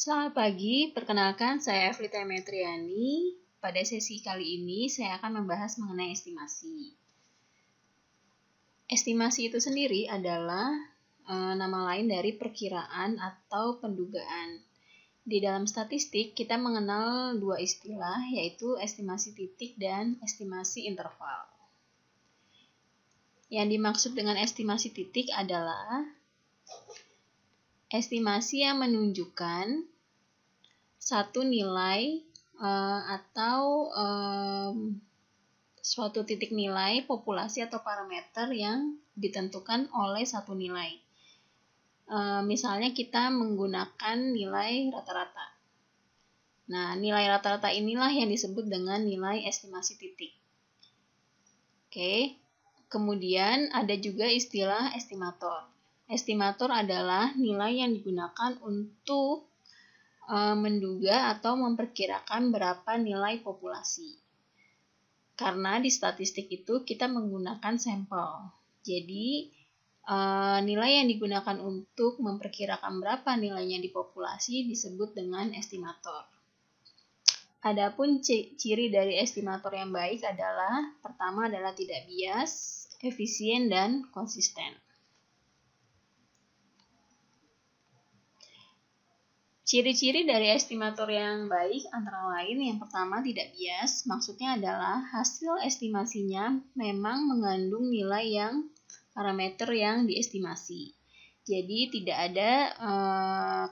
Selamat pagi, perkenalkan saya Evlita Metriani. Pada sesi kali ini saya akan membahas mengenai estimasi. Estimasi itu sendiri adalah nama lain dari perkiraan atau pendugaan. Di dalam statistik kita mengenal dua istilah, yaitu estimasi titik dan estimasi interval. Yang dimaksud dengan estimasi titik adalah estimasi yang menunjukkan satu nilai atau suatu titik nilai populasi atau parameter yang ditentukan oleh satu nilai. Misalnya kita menggunakan nilai rata-rata. Nah, nilai rata-rata inilah yang disebut dengan nilai estimasi titik. Oke. Kemudian ada juga istilah estimator. Estimator adalah nilai yang digunakan untuk menduga atau memperkirakan berapa nilai populasi. Karena di statistik itu kita menggunakan sampel. Jadi nilai yang digunakan untuk memperkirakan berapa nilainya di populasi disebut dengan estimator. Adapun ciri dari estimator yang baik adalah pertama adalah tidak bias, efisien, dan konsisten. Ciri-ciri dari estimator yang baik antara lain yang pertama tidak bias, maksudnya adalah hasil estimasinya memang mengandung nilai yang parameter yang diestimasi. Jadi tidak ada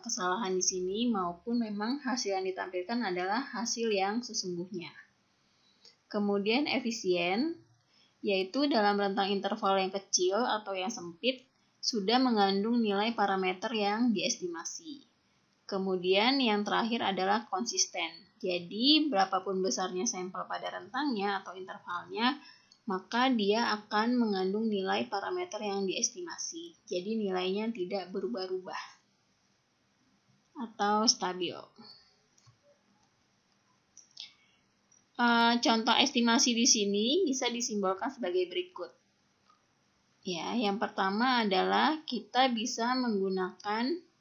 kesalahan di sini maupun memang hasil yang ditampilkan adalah hasil yang sesungguhnya. Kemudian efisien, yaitu dalam rentang interval yang kecil atau yang sempit sudah mengandung nilai parameter yang diestimasi. Kemudian yang terakhir adalah konsisten. Jadi berapapun besarnya sampel pada rentangnya atau intervalnya, maka dia akan mengandung nilai parameter yang diestimasi. Jadi nilainya tidak berubah-ubah atau stabil. Contoh estimasi di sini bisa disimbolkan sebagai berikut. Ya, yang pertama adalah kita bisa menggunakan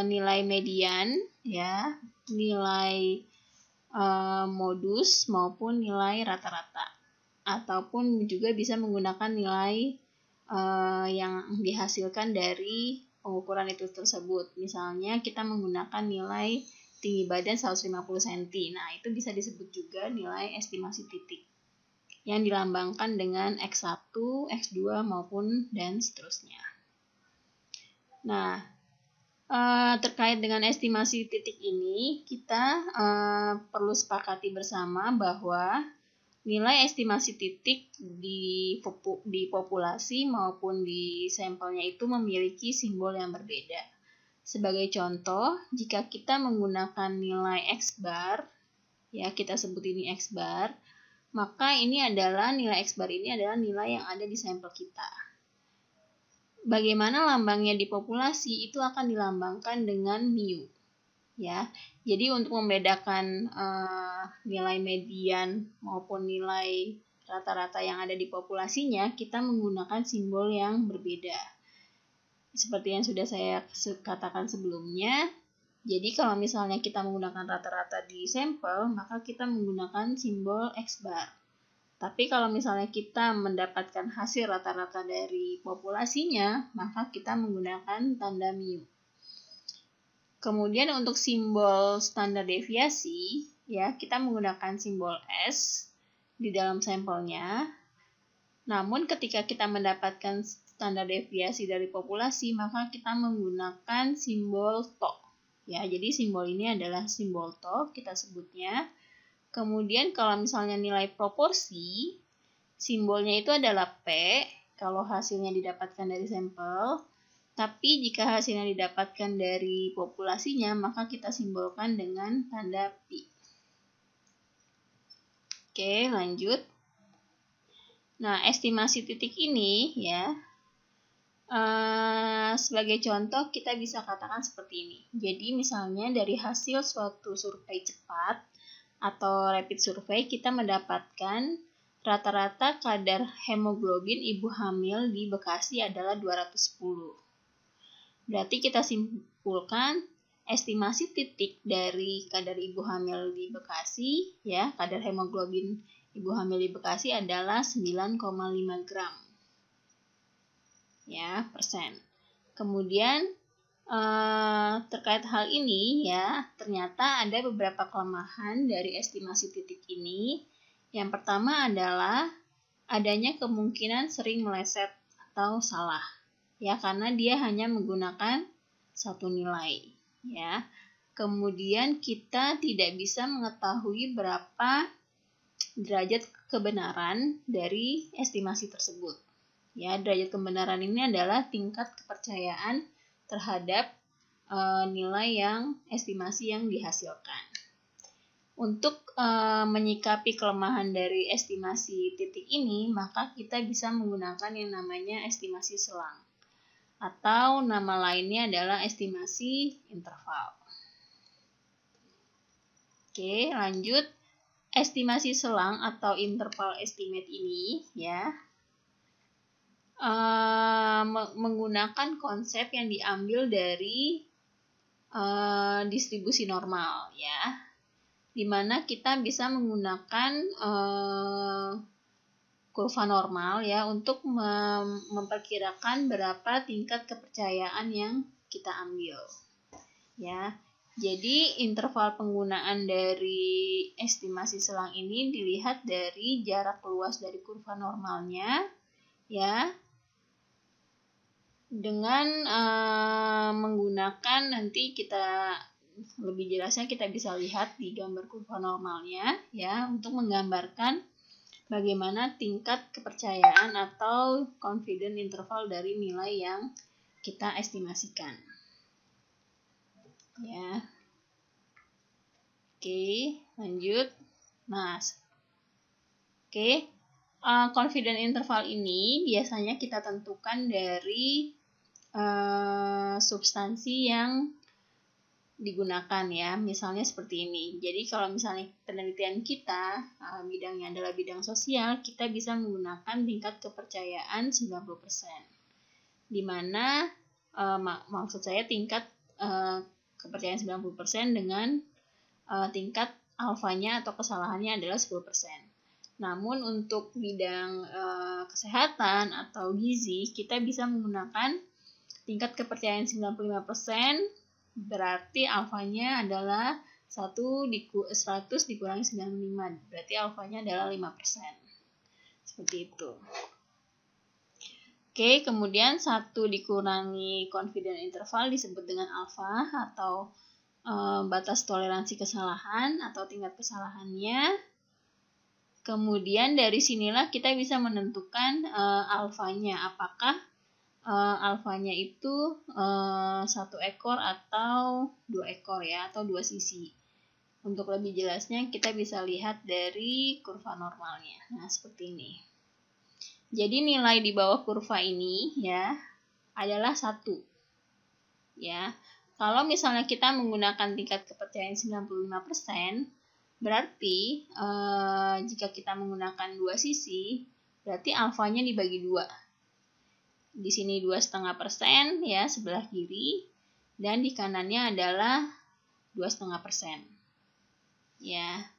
nilai median, ya, nilai modus maupun nilai rata-rata, ataupun juga bisa menggunakan nilai yang dihasilkan dari pengukuran itu tersebut. Misalnya kita menggunakan nilai tinggi badan 150 cm. Nah, itu bisa disebut juga nilai estimasi titik yang dilambangkan dengan X1, X2 maupun dan seterusnya. Nah, terkait dengan estimasi titik ini, kita perlu sepakati bersama bahwa nilai estimasi titik di populasi maupun di sampelnya itu memiliki simbol yang berbeda. Sebagai contoh, jika kita menggunakan nilai X bar, ya kita sebut ini X bar, maka ini adalah nilai X bar ini adalah nilai yang ada di sampel kita. Bagaimana lambangnya di populasi itu akan dilambangkan dengan mu, ya. Jadi untuk membedakan nilai median maupun nilai rata-rata yang ada di populasinya, kita menggunakan simbol yang berbeda. Seperti yang sudah saya katakan sebelumnya. Jadi kalau misalnya kita menggunakan rata-rata di sampel, maka kita menggunakan simbol X bar. Tapi kalau misalnya kita mendapatkan hasil rata-rata dari populasinya, maka kita menggunakan tanda mu. Kemudian untuk simbol standar deviasi, ya kita menggunakan simbol S di dalam sampelnya. Namun ketika kita mendapatkan standar deviasi dari populasi, maka kita menggunakan simbol TO. Ya, jadi simbol ini adalah simbol TO, kita sebutnya. Kemudian kalau misalnya nilai proporsi, simbolnya itu adalah P kalau hasilnya didapatkan dari sampel. Tapi jika hasilnya didapatkan dari populasinya, maka kita simbolkan dengan tanda pi. Oke, lanjut. Nah, estimasi titik ini ya, sebagai contoh kita bisa katakan seperti ini. Jadi misalnya dari hasil suatu survei cepat atau rapid survey, kita mendapatkan rata-rata kadar hemoglobin ibu hamil di Bekasi adalah 210. Berarti kita simpulkan estimasi titik dari kadar ibu hamil di Bekasi, ya, kadar hemoglobin ibu hamil di Bekasi adalah 9,5 gram, ya, persen. Kemudian terkait hal ini, ya, ternyata ada beberapa kelemahan dari estimasi titik ini. Yang pertama adalah adanya kemungkinan sering meleset atau salah, ya, karena dia hanya menggunakan satu nilai, ya. Kemudian kita tidak bisa mengetahui berapa derajat kebenaran dari estimasi tersebut. Ya, derajat kebenaran ini adalah tingkat kepercayaan terhadap nilai yang estimasi yang dihasilkan. Untuk menyikapi kelemahan dari estimasi titik ini, maka kita bisa menggunakan yang namanya estimasi selang, atau nama lainnya adalah estimasi interval. Oke, lanjut. Estimasi selang atau interval estimate ini, ya, menggunakan konsep yang diambil dari distribusi normal, ya, dimana kita bisa menggunakan kurva normal, ya, untuk memperkirakan berapa tingkat kepercayaan yang kita ambil, ya. Jadi interval penggunaan dari estimasi selang ini dilihat dari jarak luas dari kurva normalnya, ya, dengan menggunakan, nanti kita lebih jelasnya kita bisa lihat di gambar kurva normalnya, ya, untuk menggambarkan bagaimana tingkat kepercayaan atau confidence interval dari nilai yang kita estimasikan, ya. Oke, lanjut. Nah, oke, confidence interval ini biasanya kita tentukan dari substansi yang digunakan, ya, misalnya seperti ini. Jadi kalau misalnya penelitian kita bidangnya adalah bidang sosial, kita bisa menggunakan tingkat kepercayaan 90%, di mana maksud saya tingkat kepercayaan 90% dengan tingkat alfanya atau kesalahannya adalah 10%. Namun untuk bidang kesehatan atau gizi, kita bisa menggunakan tingkat kepercayaan 95%, berarti alfanya adalah 100 dikurangi 95, berarti alfanya adalah 5%. Seperti itu. Oke, kemudian 1 dikurangi confidence interval disebut dengan alfa atau batas toleransi kesalahan atau tingkat kesalahannya. Kemudian dari sinilah kita bisa menentukan alfanya, apakah alfanya itu 1 ekor atau 2 ekor, ya, atau 2 sisi. Untuk lebih jelasnya kita bisa lihat dari kurva normalnya. Nah, seperti ini. Jadi nilai di bawah kurva ini, ya, adalah 1. Ya. Kalau misalnya kita menggunakan tingkat kepercayaan 95%, berarti jika kita menggunakan 2 sisi, berarti alfanya dibagi 2. Di sini 2,5%, ya, sebelah kiri, dan di kanannya adalah 2,5%. Ya.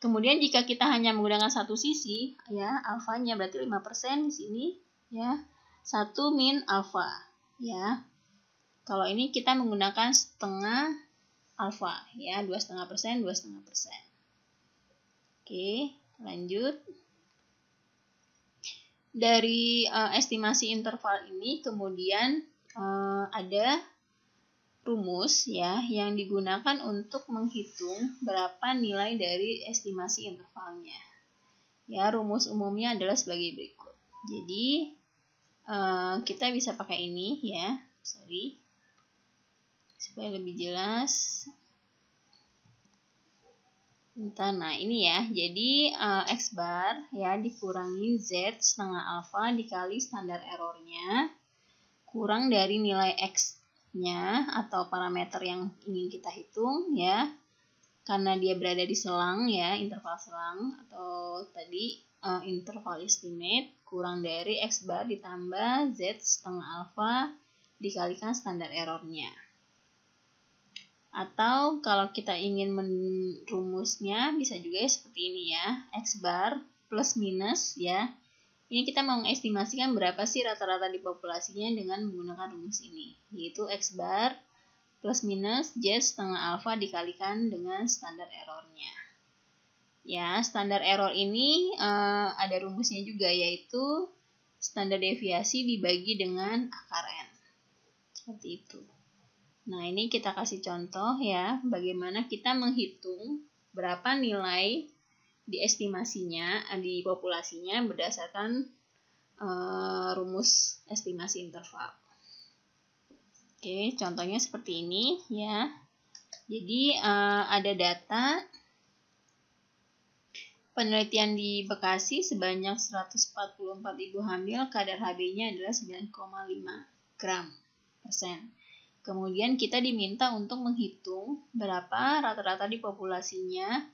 Kemudian jika kita hanya menggunakan 1 sisi, ya, alfanya berarti 5% di sini, ya. 1 min alfa, ya. Kalau ini kita menggunakan setengah alfa, ya, 2,5%, 2,5%. Oke, lanjut. Dari estimasi interval ini kemudian ada rumus, ya, yang digunakan untuk menghitung berapa nilai dari estimasi intervalnya. Ya, rumus umumnya adalah sebagai berikut. Jadi kita bisa pakai ini, ya, supaya lebih jelas. Nah, ini, ya, jadi X bar, ya, dikurangi Z setengah alfa dikali standar errornya kurang dari nilai X-nya atau parameter yang ingin kita hitung, ya, karena dia berada di selang, ya, interval selang atau tadi interval estimate kurang dari X bar ditambah Z setengah alfa dikalikan standar errornya. Atau kalau kita ingin merumusnya bisa juga seperti ini ya, X bar plus minus ya. Ini kita mau mengestimasikan berapa sih rata-rata di populasinya dengan menggunakan rumus ini, yaitu X bar plus minus Z setengah alfa dikalikan dengan standar errornya. Ya, standar error ini ada rumusnya juga, yaitu standar deviasi dibagi dengan akar N. Seperti itu. Nah, ini kita kasih contoh ya, bagaimana kita menghitung berapa nilai di estimasinya, di populasinya berdasarkan rumus estimasi interval. Oke, contohnya seperti ini ya. Jadi ada data penelitian di Bekasi sebanyak 144.000 hamil, kadar Hb-nya adalah 9,5 gram persen. Kemudian kita diminta untuk menghitung berapa rata-rata di populasinya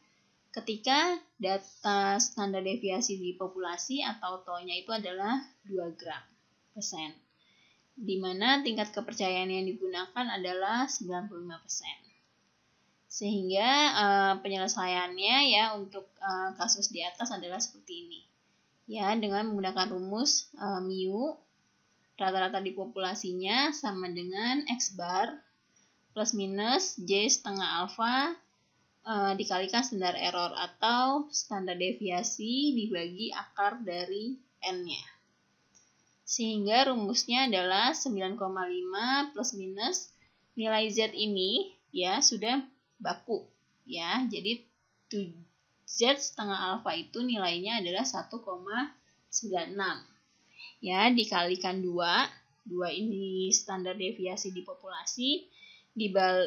ketika data standar deviasi di populasi atau TO-nya itu adalah 2 gram persen. Di mana tingkat kepercayaan yang digunakan adalah 95%. Sehingga penyelesaiannya ya untuk kasus di atas adalah seperti ini. Ya, dengan menggunakan rumus mu rata-rata di populasinya sama dengan X bar plus minus J setengah alfa dikalikan standar error atau standar deviasi dibagi akar dari N-nya. Sehingga rumusnya adalah 9,5 plus minus nilai Z ini ya sudah baku ya. Jadi Z setengah alfa itu nilainya adalah 1,96. Ya, dikalikan 2 ini standar deviasi di populasi,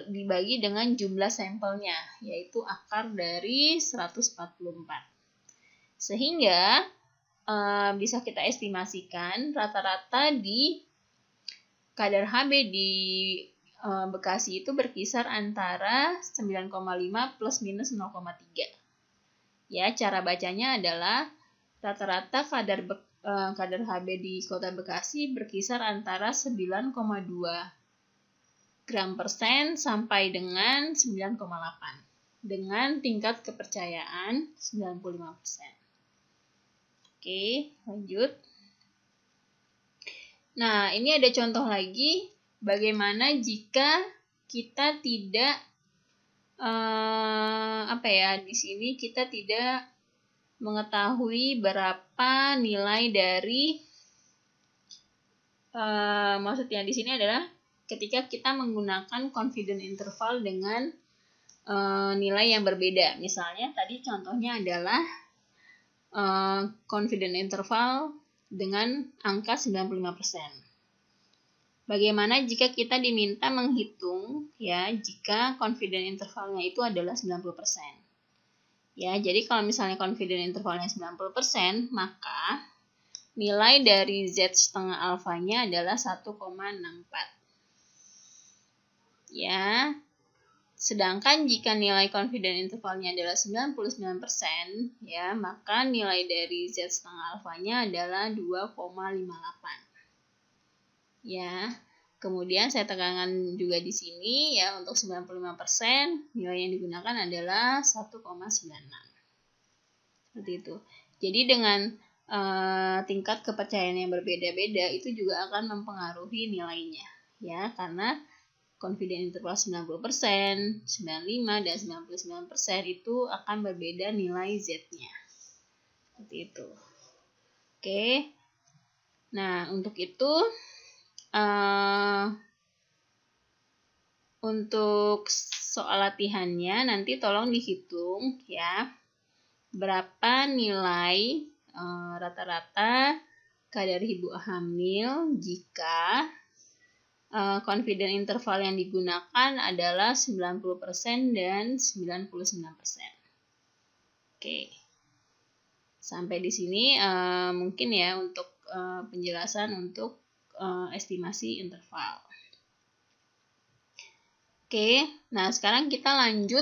dibagi dengan jumlah sampelnya, yaitu akar dari 144. Sehingga bisa kita estimasikan rata-rata di kadar Hb di Bekasi itu berkisar antara 9,5 plus minus 0,3. Ya, cara bacanya adalah rata-rata kadar Hb di Kota Bekasi berkisar antara 9,2 gram persen sampai dengan 9,8 dengan tingkat kepercayaan 95%. Oke, lanjut. Nah, ini ada contoh lagi bagaimana jika kita tidak di sini kita tidak mengetahui berapa nilai dari maksudnya di sini adalah ketika kita menggunakan confidence interval dengan nilai yang berbeda. Misalnya tadi contohnya adalah confidence interval dengan angka 95%. Bagaimana jika kita diminta menghitung ya jika confidence intervalnya itu adalah 90%. Ya, jadi kalau misalnya confidence intervalnya 90%, maka nilai dari Z setengah alfanya adalah 1,64. Ya. Sedangkan jika nilai confidence intervalnya adalah 99%, ya, maka nilai dari Z setengah alfanya adalah 2,58. Ya. Kemudian saya tekankan juga di sini ya untuk 95% nilai yang digunakan adalah 1,96. Seperti itu. Jadi dengan tingkat kepercayaan yang berbeda-beda itu juga akan mempengaruhi nilainya ya, karena confidence interval 90%, 95 dan 99% itu akan berbeda nilai Z-nya. Seperti itu. Oke. Nah, untuk itu untuk soal latihannya nanti tolong dihitung ya berapa nilai rata-rata kadar ibu hamil jika confidence interval yang digunakan adalah 90% dan 99%. Oke. Sampai di sini mungkin ya untuk penjelasan untuk estimasi interval. Oke, nah sekarang kita lanjut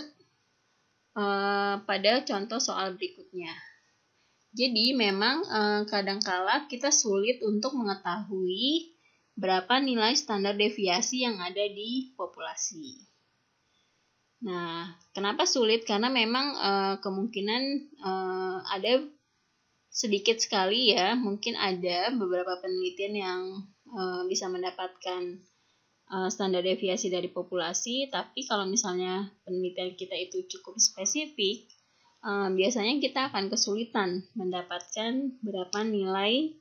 pada contoh soal berikutnya. Jadi memang kadangkala kita sulit untuk mengetahui berapa nilai standar deviasi yang ada di populasi. Nah, kenapa sulit? Karena memang kemungkinan ada sedikit sekali ya, mungkin ada beberapa penelitian yang bisa mendapatkan standar deviasi dari populasi, tapi kalau misalnya penelitian kita itu cukup spesifik, biasanya kita akan kesulitan mendapatkan berapa nilai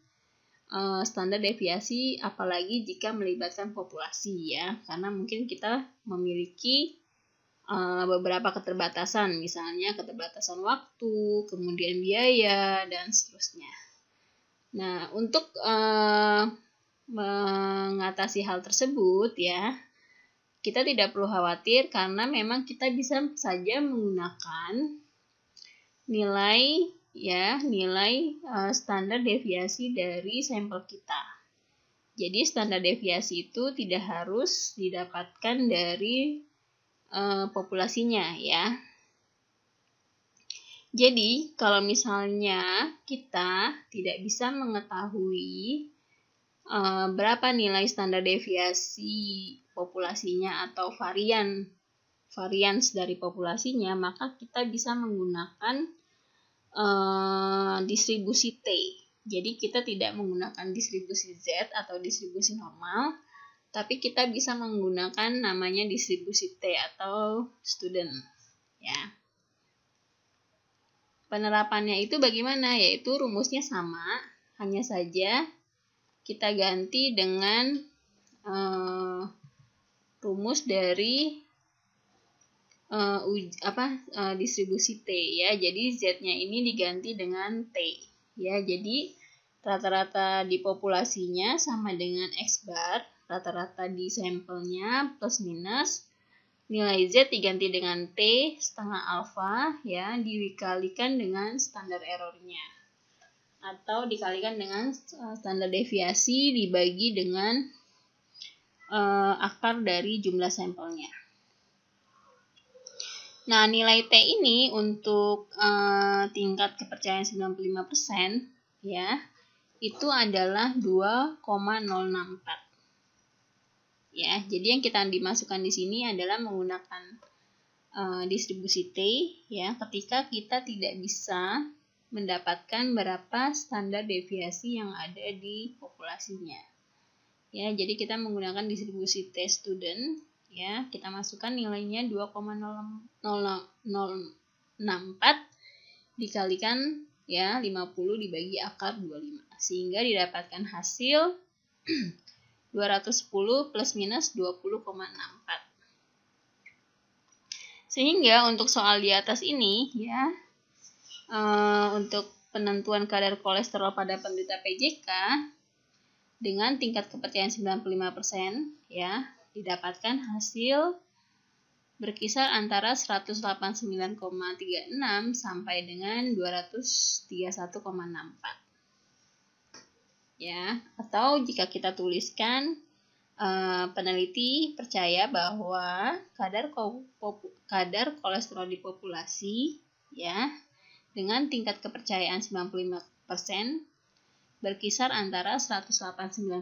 standar deviasi, apalagi jika melibatkan populasi ya, karena mungkin kita memiliki beberapa keterbatasan, misalnya keterbatasan waktu, kemudian biaya, dan seterusnya. Nah, untuk mengatasi hal tersebut ya, kita tidak perlu khawatir karena memang kita bisa saja menggunakan nilai standar deviasi dari sampel kita. Jadi standar deviasi itu tidak harus didapatkan dari populasinya ya. Jadi kalau misalnya kita tidak bisa mengetahui berapa nilai standar deviasi populasinya atau varians dari populasinya, maka kita bisa menggunakan distribusi T. Jadi kita tidak menggunakan distribusi Z atau distribusi normal, tapi kita bisa menggunakan namanya distribusi T atau student ya. Penerapannya itu bagaimana? Yaitu rumusnya sama, hanya saja kita ganti dengan rumus dari distribusi T ya. Jadi Z-nya ini diganti dengan T ya. Jadi rata-rata di populasinya sama dengan X bar, rata-rata di sampelnya plus minus, nilai Z diganti dengan T setengah alfa ya, dikalikan dengan standar errornya, atau dikalikan dengan standar deviasi dibagi dengan akar dari jumlah sampelnya. Nah, nilai T ini untuk tingkat kepercayaan 95% ya, itu adalah 2,064. Ya, jadi yang kita dimasukkan di sini adalah menggunakan distribusi T ya, ketika kita tidak bisa mendapatkan berapa standar deviasi yang ada di populasinya. Ya, jadi kita menggunakan distribusi T student ya, kita masukkan nilainya 2,064 dikalikan ya 50 dibagi akar 25 sehingga didapatkan hasil 210 plus minus 20,64. Sehingga untuk soal di atas ini ya, untuk penentuan kadar kolesterol pada penderita PJK dengan tingkat kepercayaan 95% ya, didapatkan hasil berkisar antara 189,36 sampai dengan 231,64 ya. Atau jika kita tuliskan, peneliti percaya bahwa kadar kolesterol di populasi ya dengan tingkat kepercayaan 95% berkisar antara 189,36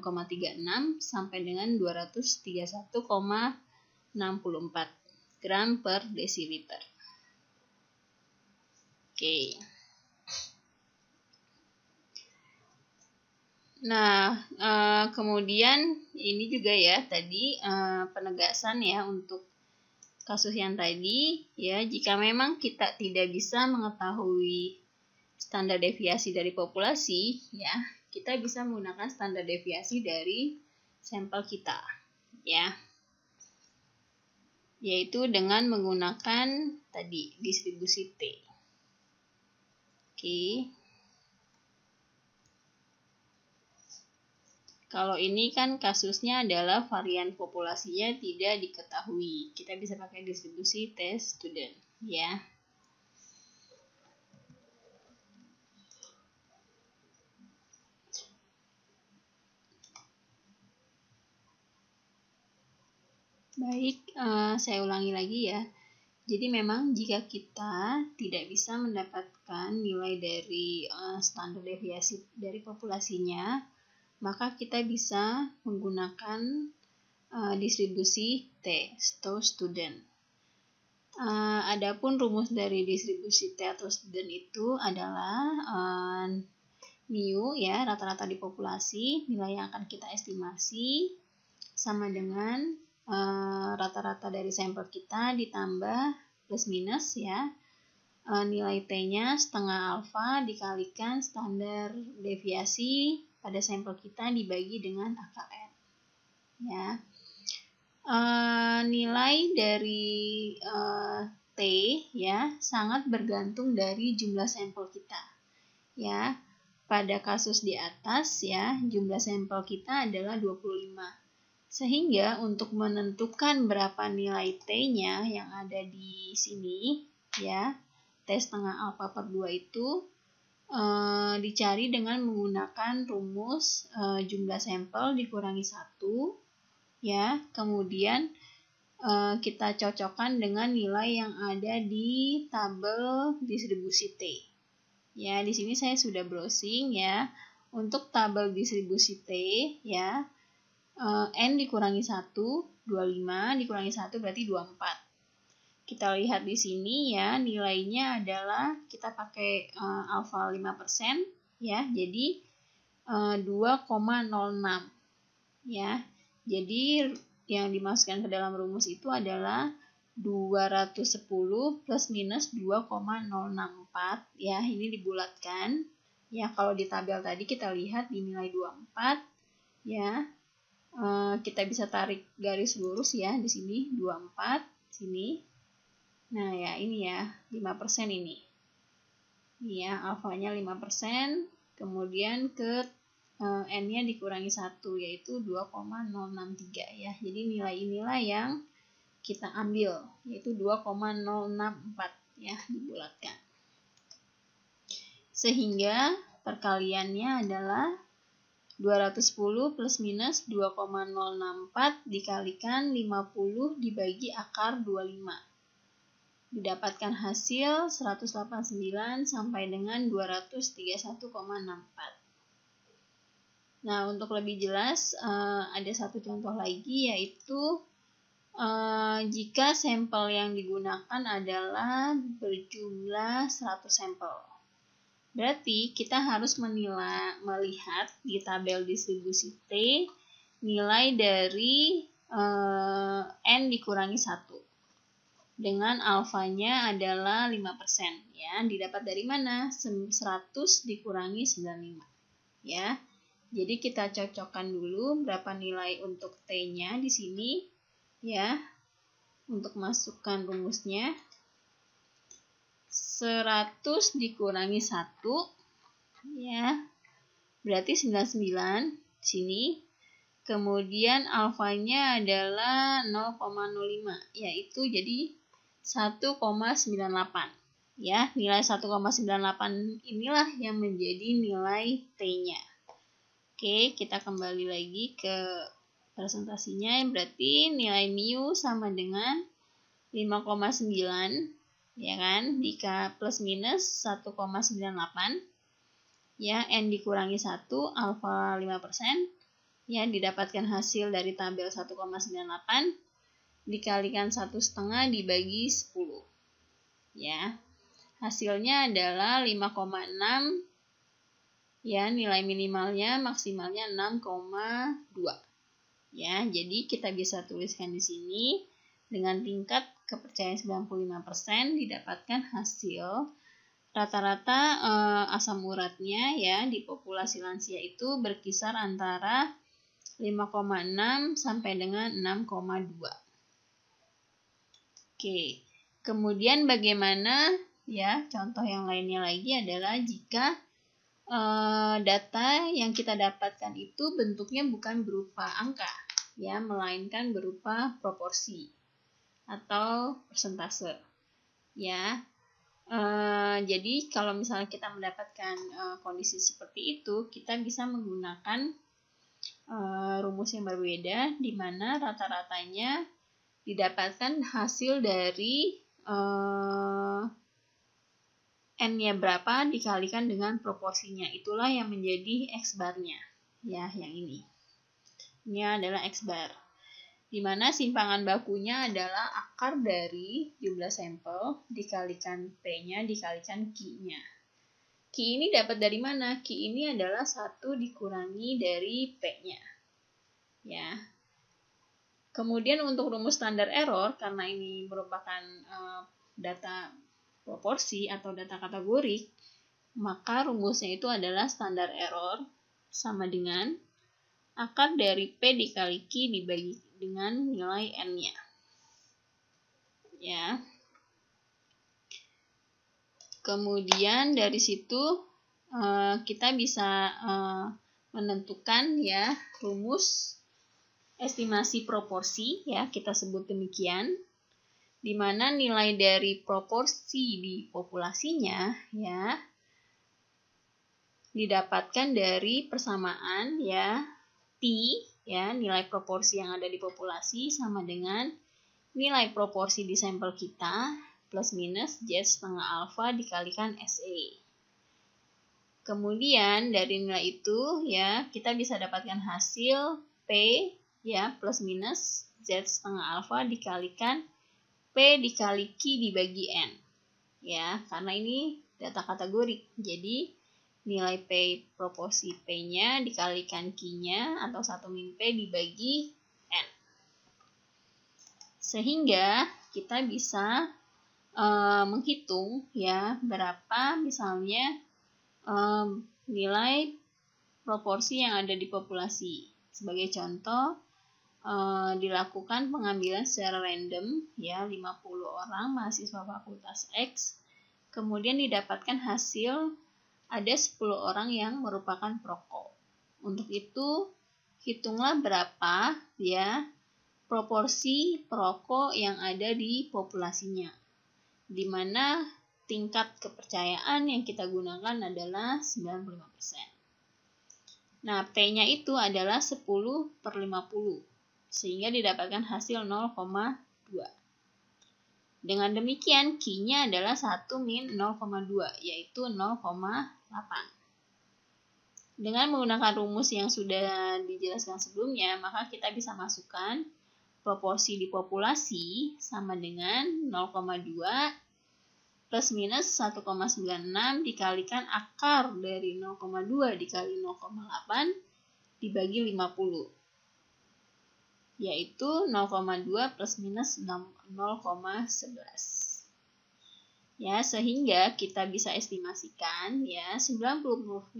sampai dengan 231,64 gram per desiliter. Oke. Nah, kemudian ini juga ya tadi penegasan ya untuk kasus yang tadi ya, jika memang kita tidak bisa mengetahui standar deviasi dari populasi ya, kita bisa menggunakan standar deviasi dari sampel kita ya, yaitu dengan menggunakan tadi distribusi T. Oke. Kalau ini kan kasusnya adalah varian populasinya tidak diketahui. Kita bisa pakai distribusi T student ya. Baik, saya ulangi lagi ya. Jadi memang jika kita tidak bisa mendapatkan nilai dari standar deviasi dari populasinya, maka kita bisa menggunakan distribusi T atau student. Adapun rumus dari distribusi T atau student itu adalah mu ya, rata-rata di populasi, nilai yang akan kita estimasi sama dengan rata-rata dari sampel kita ditambah plus minus ya, nilai T-nya setengah alfa dikalikan standar deviasi pada sampel kita dibagi dengan akar N ya. Nilai dari T ya sangat bergantung dari jumlah sampel kita ya. Pada kasus di atas ya, jumlah sampel kita adalah 25. Sehingga untuk menentukan berapa nilai T-nya yang ada di sini ya, T setengah alfa per 2 itu dicari dengan menggunakan rumus jumlah sampel dikurangi 1 ya. Kemudian kita cocokkan dengan nilai yang ada di tabel distribusi T. Ya, di sini saya sudah browsing ya. Untuk tabel distribusi T ya, N dikurangi 1, 25 dikurangi 1 berarti 24. Kita lihat di sini ya, nilainya adalah kita pakai alfa 5% ya. Jadi 2,06 ya. Jadi yang dimasukkan ke dalam rumus itu adalah 210 plus minus 2,064 ya, ini dibulatkan ya. Kalau di tabel tadi kita lihat di nilai 24 ya, kita bisa tarik garis lurus ya di sini 24 sini. Nah ya ini ya 5% ini ya, alfanya 5%, kemudian ke N-nya dikurangi 1 yaitu 2,063 ya. Jadi nilai inilah yang kita ambil yaitu 2,064 ya, dibulatkan. Sehingga perkaliannya adalah 210 plus minus 2,064 dikalikan 50 dibagi akar 25. Didapatkan hasil 189 sampai dengan 231,64. Nah, untuk lebih jelas ada satu contoh lagi yaitu jika sampel yang digunakan adalah berjumlah 100 sampel. Berarti kita harus melihat di tabel distribusi T nilai dari N dikurangi 1. Dengan alfanya adalah 5% ya. Didapat dari mana? 100 dikurangi 95 ya. Jadi kita cocokkan dulu berapa nilai untuk T-nya di sini. Ya, untuk masukkan rumusnya 100 dikurangi 1 ya, berarti 99 sini. Kemudian alfanya adalah 0,05 yaitu jadi 1,98 ya. Nilai 1,98 inilah yang menjadi nilai T-nya. Oke, kita kembali lagi ke presentasinya, berarti nilai mu sama dengan 5,9 ya kan, jika plus minus 1,98 ya, N dikurangi 1 alfa 5% ya, didapatkan hasil dari tabel 1,98 dikalikan 1,5 dibagi 10 ya, hasilnya adalah 5,6 ya, nilai minimalnya maksimalnya 6,2 ya. Jadi kita bisa tuliskan di sini dengan tingkat kepercayaan 95% didapatkan hasil rata-rata asam uratnya ya di populasi lansia itu berkisar antara 5,6 sampai dengan 6,2. Oke. Kemudian bagaimana ya, contoh yang lainnya lagi adalah jika data yang kita dapatkan itu bentuknya bukan berupa angka ya, melainkan berupa proporsi atau persentase ya. Jadi kalau misalnya kita mendapatkan kondisi seperti itu, kita bisa menggunakan rumus yang berbeda di mana rata-ratanya didapatkan hasil dari N-nya berapa dikalikan dengan proporsinya, itulah yang menjadi X-bar-nya Ya, yang ini. Ini adalah X bar. Di mana simpangan bakunya adalah akar dari jumlah sampel dikalikan P-nya dikalikan Q-nya. Q ini dapat dari mana? Q ini adalah 1 dikurangi dari P-nya. Ya. Kemudian untuk rumus standar error, karena ini merupakan data proporsi atau data kategorik, maka rumusnya itu adalah standar error sama dengan akar dari P dikali Q dibagi dengan nilai N-nya. Ya. Kemudian dari situ kita bisa menentukan ya rumus estimasi proporsi, ya kita sebut demikian, di mana nilai dari proporsi di populasinya ya didapatkan dari persamaan ya T, ya nilai proporsi yang ada di populasi sama dengan nilai proporsi di sampel kita plus minus Z setengah alfa dikalikan SA. Kemudian dari nilai itu ya kita bisa dapatkan hasil P ya plus minus Z setengah alfa dikalikan P dikali Q dibagi N. Ya, karena ini data kategorik. Jadi nilai P proporsi P-nya dikalikan Q-nya atau 1 min P dibagi N. Sehingga kita bisa menghitung ya berapa misalnya nilai proporsi yang ada di populasi. Sebagai contoh, dilakukan pengambilan secara random ya 50 orang mahasiswa fakultas X. Kemudian didapatkan hasil ada 10 orang yang merupakan perokok. Untuk itu, hitunglah berapa ya proporsi perokok yang ada di populasinya. Di mana tingkat kepercayaan yang kita gunakan adalah 95%. Nah, P-nya itu adalah 10 per 50, sehingga didapatkan hasil 0,2. Dengan demikian, Q-nya adalah 1 min 0,2, yaitu 0,8. Dengan menggunakan rumus yang sudah dijelaskan sebelumnya, maka kita bisa masukkan proporsi di populasi sama dengan 0,2 plus minus 1,96 dikalikan akar dari 0,2 dikali 0,8 dibagi 50. Yaitu 0,2 plus minus 0,11. Ya, sehingga kita bisa estimasikan ya 95%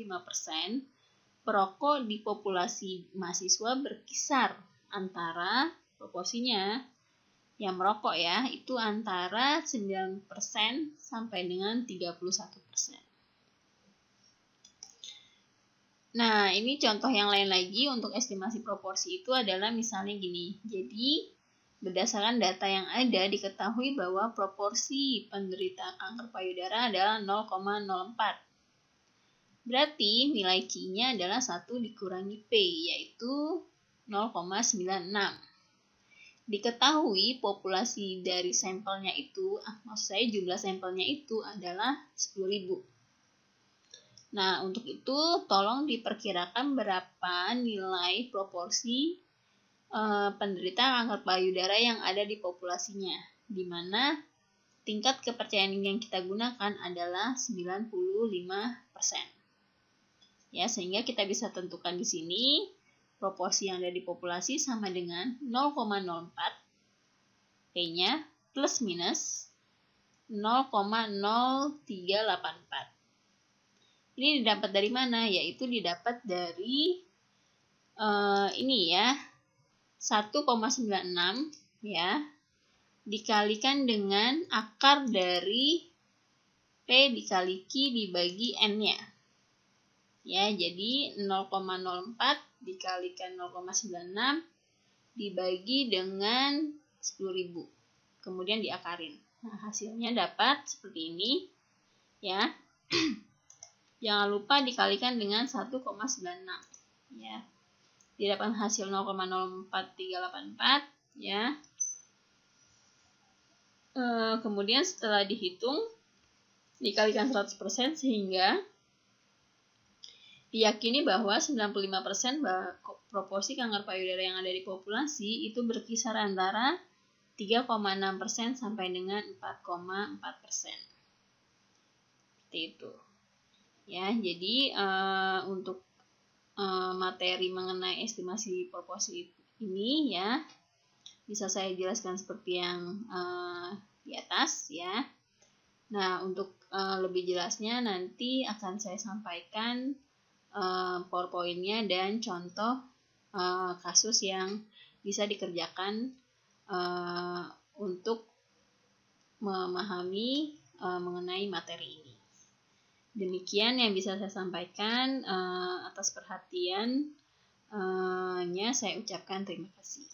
perokok di populasi mahasiswa berkisar antara proporsinya yang merokok ya itu antara 9% sampai dengan 31%. Nah, ini contoh yang lain lagi untuk estimasi proporsi itu adalah misalnya gini. Jadi, berdasarkan data yang ada diketahui bahwa proporsi penderita kanker payudara adalah 0,04. Berarti nilai Q-nya adalah 1 dikurangi P, yaitu 0,96. Diketahui populasi dari sampelnya itu, maksud saya jumlah sampelnya itu adalah 10.000. Nah, untuk itu tolong diperkirakan berapa nilai proporsi penderita kanker payudara yang ada di populasinya, di mana tingkat kepercayaan yang kita gunakan adalah 95%. Ya, sehingga kita bisa tentukan di sini proporsi yang ada di populasi sama dengan 0,04 P-nya plus minus 0,0384. Ini didapat dari mana? Yaitu didapat dari ini ya 1,96 ya dikalikan dengan akar dari P dikali Q dibagi N-nya. Ya, jadi 0,04 dikalikan 0,96 dibagi dengan 10.000. Kemudian diakarin. Nah, hasilnya dapat seperti ini. Ya. Jangan lupa dikalikan dengan 1,96. Ya. Didapatkan hasil 0,04384. Ya. Kemudian setelah dihitung, dikalikan 100% sehingga diyakini bahwa 95% proporsi kanker payudara yang ada di populasi itu berkisar antara 3,6% sampai dengan 4,4%. Seperti itu. Ya, jadi untuk materi mengenai estimasi proporsi ini ya bisa saya jelaskan seperti yang di atas ya. Nah, untuk lebih jelasnya nanti akan saya sampaikan PowerPoint-nya dan contoh kasus yang bisa dikerjakan untuk memahami mengenai materi ini. Demikian yang bisa saya sampaikan. Atas perhatiannya saya ucapkan terima kasih.